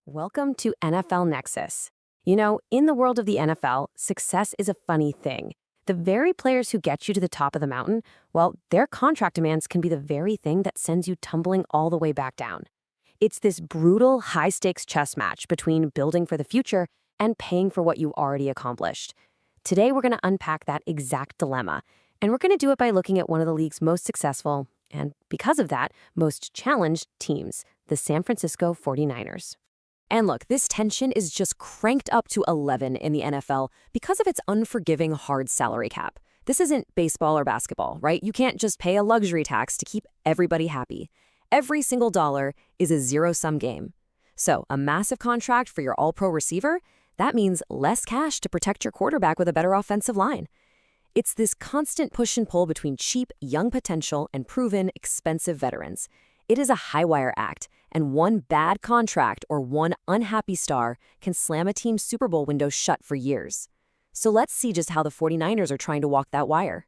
Welcome to NFL Nexus. You know, in the world of the NFL, success is a funny thing. The very players who get you to the top of the mountain, well, their contract demands can be the very thing that sends you tumbling all the way back down. It's this brutal, high-stakes chess match between building for the future and paying for what you already accomplished. Today, we're going to unpack that exact dilemma, and we're going to do it by looking at one of the league's most successful, and because of that, most challenged teams, the San Francisco 49ers. And look, this tension is just cranked up to 11 in the NFL because of its unforgiving hard salary cap. This isn't baseball or basketball, right? You can't just pay a luxury tax to keep everybody happy. Every single dollar is a zero-sum game. So a massive contract for your all-pro receiver, that means less cash to protect your quarterback with a better offensive line. It's this constant push and pull between cheap, young potential and proven, expensive veterans. It is a high-wire act, and one bad contract or one unhappy star can slam a team's Super Bowl window shut for years. So let's see just how the 49ers are trying to walk that wire.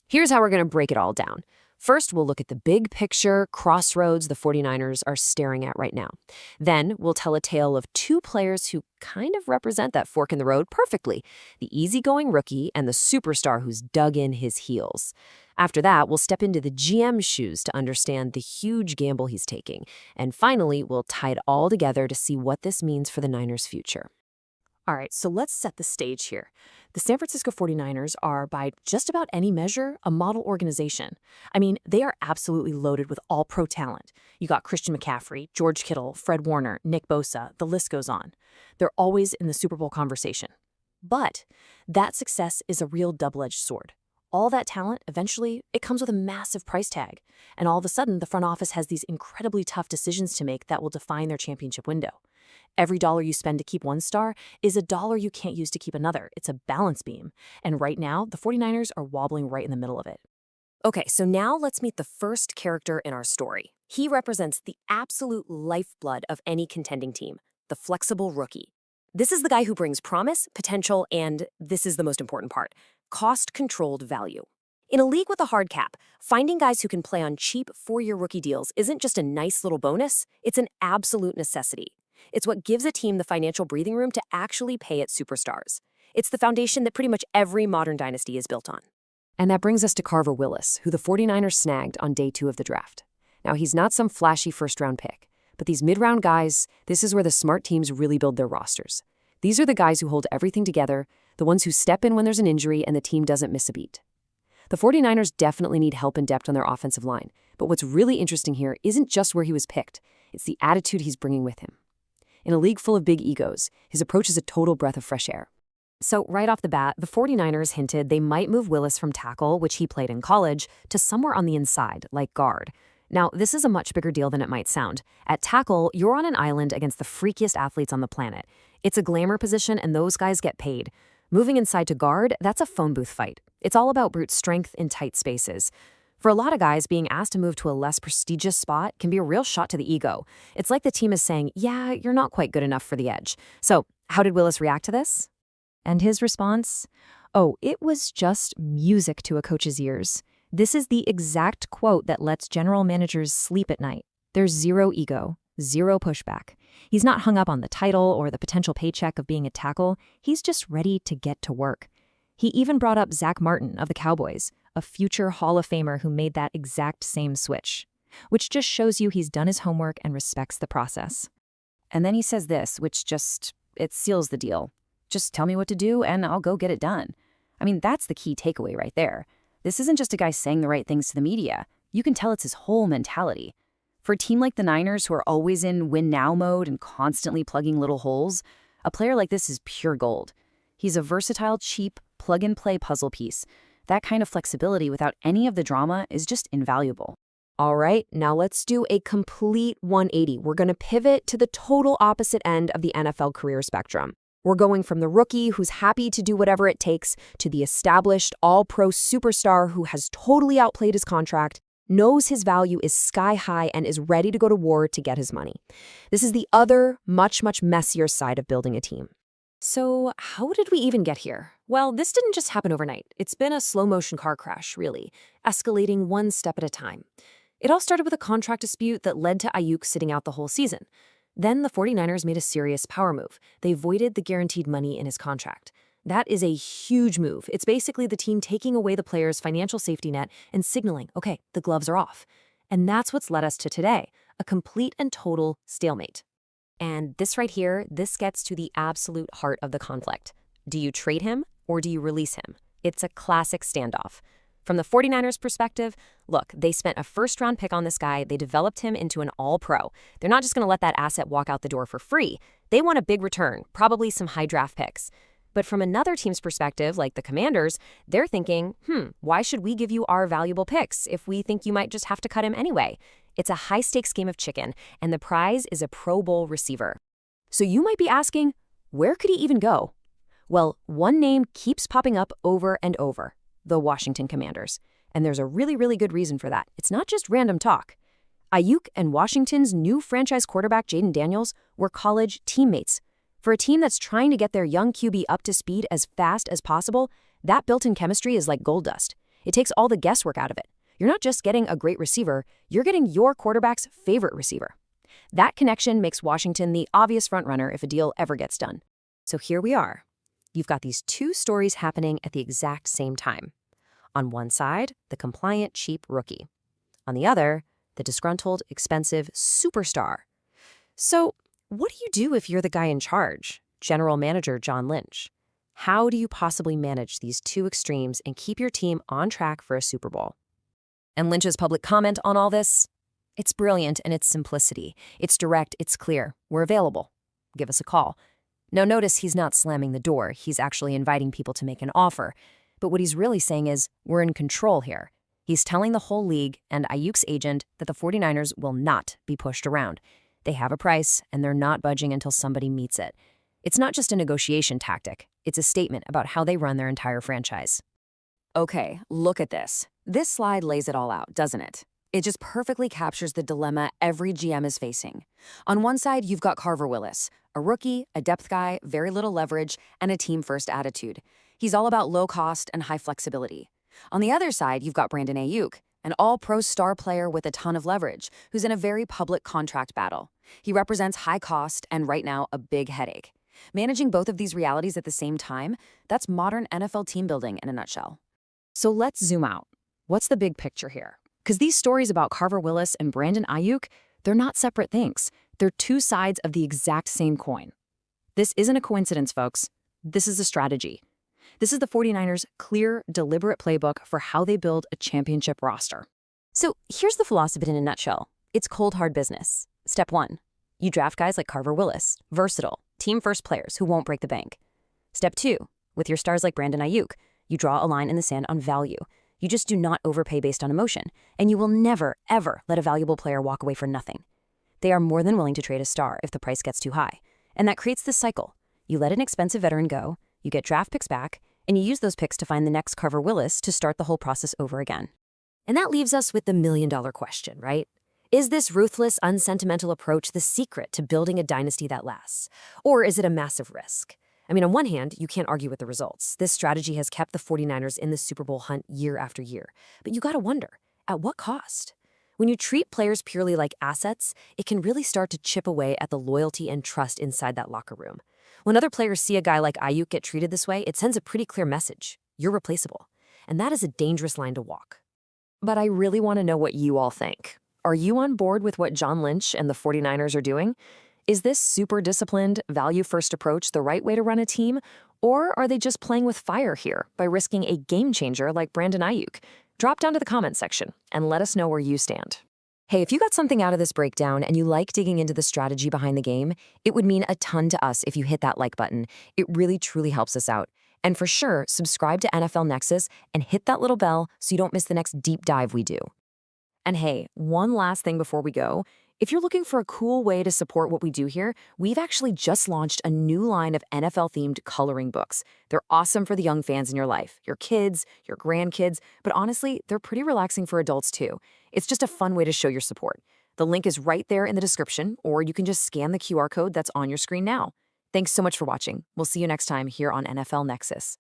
Here's how we're going to break it all down. First, we'll look at the big picture crossroads the 49ers are staring at right now. Then, we'll tell a tale of two players who kind of represent that fork in the road perfectly, the easygoing rookie and the superstar who's dug in his heels. After that, we'll step into the GM's shoes to understand the huge gamble he's taking. And finally, we'll tie it all together to see what this means for the Niners' future. All right, so let's set the stage here. The San Francisco 49ers are, by just about any measure, a model organization. I mean, they are absolutely loaded with all-pro talent. You got Christian McCaffrey, George Kittle, Fred Warner, Nick Bosa, the list goes on. They're always in the Super Bowl conversation. But that success is a real double-edged sword. All that talent, eventually, it comes with a massive price tag. And all of a sudden, the front office has these incredibly tough decisions to make that will define their championship window. Every dollar you spend to keep one star is a dollar you can't use to keep another. It's a balance beam. And right now, the 49ers are wobbling right in the middle of it. Okay, so now let's meet the first character in our story. He represents the absolute lifeblood of any contending team, the flexible rookie. This is the guy who brings promise, potential, and this is the most important part, cost-controlled value. In a league with a hard cap, finding guys who can play on cheap four-year rookie deals isn't just a nice little bonus, it's an absolute necessity. It's what gives a team the financial breathing room to actually pay its superstars. It's the foundation that pretty much every modern dynasty is built on. And that brings us to Carver Willis, who the 49ers snagged on day 2 of the draft. Now, he's not some flashy first-round pick, but these mid-round guys, this is where the smart teams really build their rosters. These are the guys who hold everything together, the ones who step in when there's an injury and the team doesn't miss a beat. The 49ers definitely need help and depth on their offensive line, but what's really interesting here isn't just where he was picked, it's the attitude he's bringing with him. In a league full of big egos, his approach is a total breath of fresh air. So right off the bat, the 49ers hinted they might move Willis from tackle, which he played in college, to somewhere on the inside, like guard. Now, this is a much bigger deal than it might sound. At tackle, you're on an island against the freakiest athletes on the planet. It's a glamour position, and those guys get paid. Moving inside to guard, that's a phone booth fight. It's all about brute strength in tight spaces. For a lot of guys, being asked to move to a less prestigious spot can be a real shot to the ego. It's like the team is saying, yeah, you're not quite good enough for the edge. So, how did Willis react to this? And his response? Oh, it was just music to a coach's ears. This is the exact quote that lets general managers sleep at night. There's zero ego, zero pushback. He's not hung up on the title or the potential paycheck of being a tackle. He's just ready to get to work. He even brought up Zach Martin of the Cowboys, a future Hall of Famer who made that exact same switch, which just shows you he's done his homework and respects the process. And then he says this, which it seals the deal. Just tell me what to do and I'll go get it done. I mean, that's the key takeaway right there. This isn't just a guy saying the right things to the media. You can tell it's his whole mentality. For a team like the Niners, who are always in win-now mode and constantly plugging little holes, a player like this is pure gold. He's a versatile, cheap, plug-and-play puzzle piece. That kind of flexibility without any of the drama is just invaluable. All right, now let's do a complete 180. We're going to pivot to the total opposite end of the NFL career spectrum. We're going from the rookie who's happy to do whatever it takes to the established all-pro superstar who has totally outplayed his contract, knows his value is sky high, and is ready to go to war to get his money. This is the other, much, much messier side of building a team. So how did we even get here? Well, this didn't just happen overnight. It's been a slow-motion car crash, really, escalating one step at a time. It all started with a contract dispute that led to Ayuk sitting out the whole season. Then the 49ers made a serious power move. They voided the guaranteed money in his contract. That is a huge move. It's basically the team taking away the player's financial safety net and signaling, okay, the gloves are off. And that's what's led us to today, a complete and total stalemate. And this right here, this gets to the absolute heart of the conflict. Do you trade him or do you release him? It's a classic standoff. From the 49ers perspective, look, they spent a first-round pick on this guy. They developed him into an all-pro. They're not just going to let that asset walk out the door for free. They want a big return, probably some high draft picks. But from another team's perspective, like the Commanders, they're thinking, why should we give you our valuable picks if we think you might just have to cut him anyway? It's a high-stakes game of chicken, and the prize is a Pro Bowl receiver. So you might be asking, where could he even go? Well, one name keeps popping up over and over, the Washington Commanders. And there's a really, really good reason for that. It's not just random talk. Ayuk and Washington's new franchise quarterback, Jaden Daniels, were college teammates. For a team that's trying to get their young QB up to speed as fast as possible, that built-in chemistry is like gold dust. It takes all the guesswork out of it. You're not just getting a great receiver, you're getting your quarterback's favorite receiver. That connection makes Washington the obvious frontrunner if a deal ever gets done. So here we are. You've got these two stories happening at the exact same time. On one side, the compliant, cheap rookie. On the other, the disgruntled, expensive superstar. So, what do you do if you're the guy in charge, General Manager John Lynch? How do you possibly manage these two extremes and keep your team on track for a Super Bowl? And Lynch's public comment on all this? It's brilliant in its simplicity. It's direct, it's clear. We're available. Give us a call. Now notice he's not slamming the door. He's actually inviting people to make an offer. But what he's really saying is, we're in control here. He's telling the whole league and Ayuk's agent that the 49ers will not be pushed around. They have a price, and they're not budging until somebody meets it. It's not just a negotiation tactic. It's a statement about how they run their entire franchise. Okay, look at this. This slide lays it all out, doesn't it? It just perfectly captures the dilemma every GM is facing. On one side, you've got Carver Willis, a rookie, a depth guy, very little leverage, and a team-first attitude. He's all about low cost and high flexibility. On the other side, you've got Brandon Ayuk, an all-pro star player with a ton of leverage, who's in a very public contract battle. He represents high cost and, right now, a big headache. Managing both of these realities at the same time, that's modern NFL team building in a nutshell. So let's zoom out. What's the big picture here? Because these stories about Carver Willis and Brandon Ayuk, they're not separate things. They're two sides of the exact same coin. This isn't a coincidence, folks. This is a strategy. This is the 49ers' clear, deliberate playbook for how they build a championship roster. So here's the philosophy in a nutshell. It's cold, hard business. Step 1. You draft guys like Carver Willis, versatile, team-first players who won't break the bank. Step 2. With your stars like Brandon Ayuk, you draw a line in the sand on value. You just do not overpay based on emotion, and you will never, ever let a valuable player walk away for nothing. They are more than willing to trade a star if the price gets too high. And that creates this cycle. You let an expensive veteran go, you get draft picks back, and you use those picks to find the next Carver Willis to start the whole process over again. And that leaves us with the million-dollar question, right? Is this ruthless, unsentimental approach the secret to building a dynasty that lasts? Or is it a massive risk? I mean, on one hand, you can't argue with the results. This strategy has kept the 49ers in the Super Bowl hunt year after year. But you gotta wonder, at what cost? When you treat players purely like assets, it can really start to chip away at the loyalty and trust inside that locker room. When other players see a guy like Ayuk get treated this way, it sends a pretty clear message. You're replaceable. And that is a dangerous line to walk. But I really want to know what you all think. Are you on board with what John Lynch and the 49ers are doing? Is this super disciplined, value-first approach the right way to run a team? Or are they just playing with fire here by risking a game changer like Brandon Ayuk? Drop down to the comments section and let us know where you stand. Hey, if you got something out of this breakdown and you like digging into the strategy behind the game, it would mean a ton to us if you hit that like button. It really, truly helps us out. And for sure, subscribe to NFL Nexus and hit that little bell so you don't miss the next deep dive we do. And hey, one last thing before we go. If you're looking for a cool way to support what we do here, we've actually just launched a new line of NFL-themed coloring books. They're awesome for the young fans in your life, your kids, your grandkids, but honestly, they're pretty relaxing for adults too. It's just a fun way to show your support. The link is right there in the description, or you can just scan the QR code that's on your screen now. Thanks so much for watching. We'll see you next time here on NFL Nexus.